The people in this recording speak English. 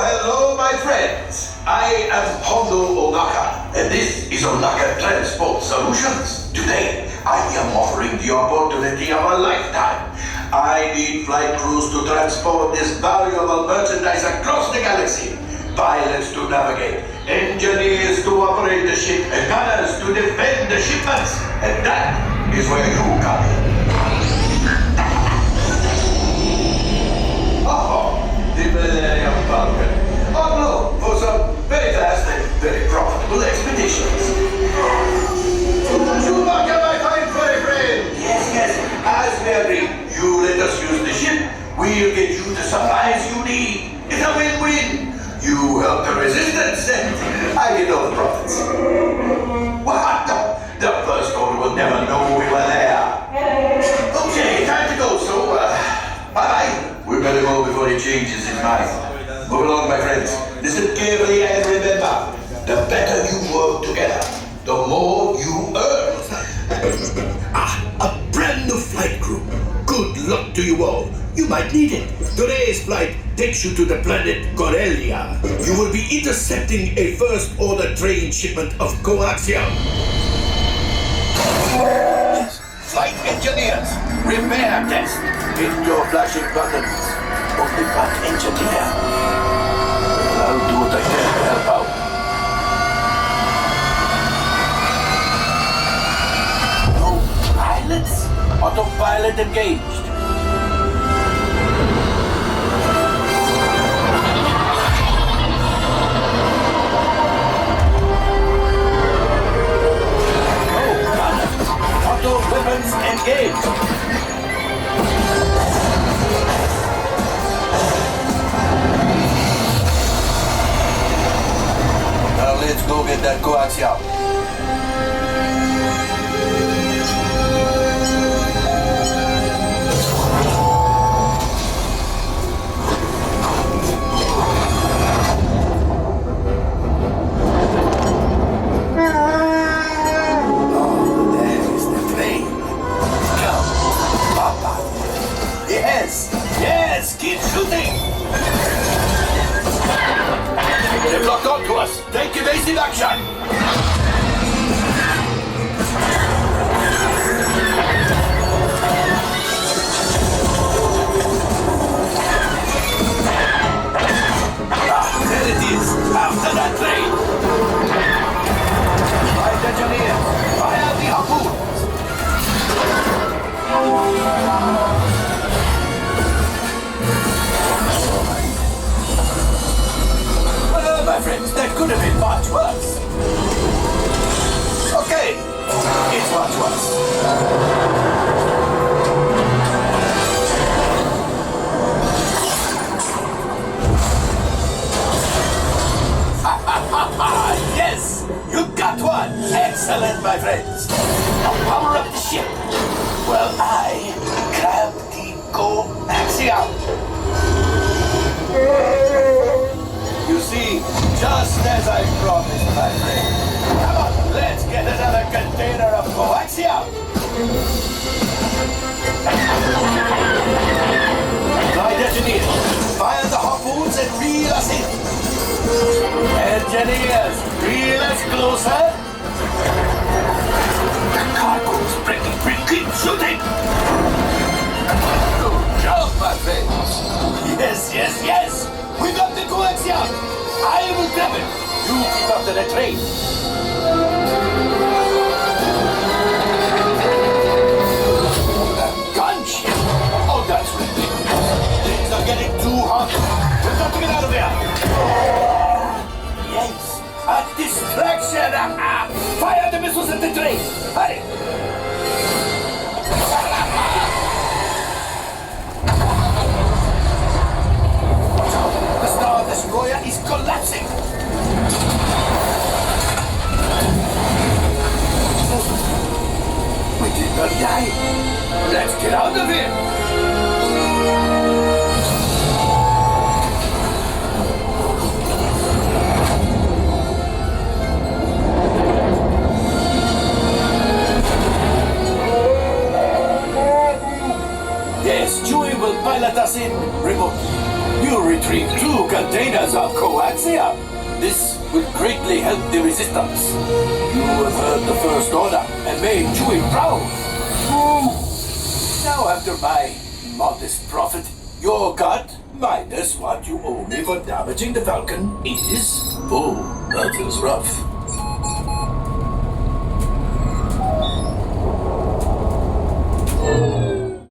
Hello, my friends. I am Hondo Ohnaka, and this is Ohnaka Transport Solutions. Today, I am offering the opportunity of a lifetime. I need flight crews to transport this valuable merchandise across the galaxy. Pilots to navigate, engineers to operate the ship, and gunners to defend the shipments. And that is where you come in. The Millennium Falcon. En route for some very fast and very profitable expeditions. Chewbacca, my fine furry friend! Yes, as we agreed, you let us use the ship, we'll get you the supplies you need. It's a win-win. You help the resistance, and I get all the profits. What? The first order will never know we were there. Okay, time to go, so, bye-bye. We better go before he changes his mind. Move along, my friends. Listen carefully and remember, the better you work together, the more you earn. A brand new flight crew. Good luck to you all. You might need it. Today's flight takes you to the planet Corellia. You will be intercepting a first-order train shipment of coaxium. Flight engineers, repair test. Hit your flashing buttons. Only but engineer. I'll do what I can to help out. No pilots? Autopilot engaged. No gunners. Auto weapons engaged. Let's go get that coaxium. Oh, there is the plane. Come, Papa. Yes, keep shooting. They've locked onto us. Take evasive action. There it is. After that train. Flight engineer, fire the harpoons. My friends, that could have been much worse. Okay, it's much worse. Yes, you got one. Excellent, my friends. Now power up the ship. Well, I grab the coaxium. You see, just as I promised, my friend. Come on, let's get another container of coaxium. Flight engineers, fire the harpoons and reel us in. Engineers, reel us closer. The cargo's breaking free. Keep shooting. Good job, my friends. Yes. We got the coaxium! I will grab it! You keep up to the train! The gunship! Oh, that's ridiculous! Things are getting too hot! We've got to get out of here! Yes! A distraction! Fire the missiles at the train! Hurry! The destroyer is collapsing! Good night. Let's get out of here. Yes, Chewie will pilot us in remotely. You retrieve 2 containers of coaxium. This will greatly help the resistance. You have heard the First Order and made Chewie proud. Now, after my modest profit, your cut, minus what you owe me for damaging the Falcon, is... Oh, that is rough.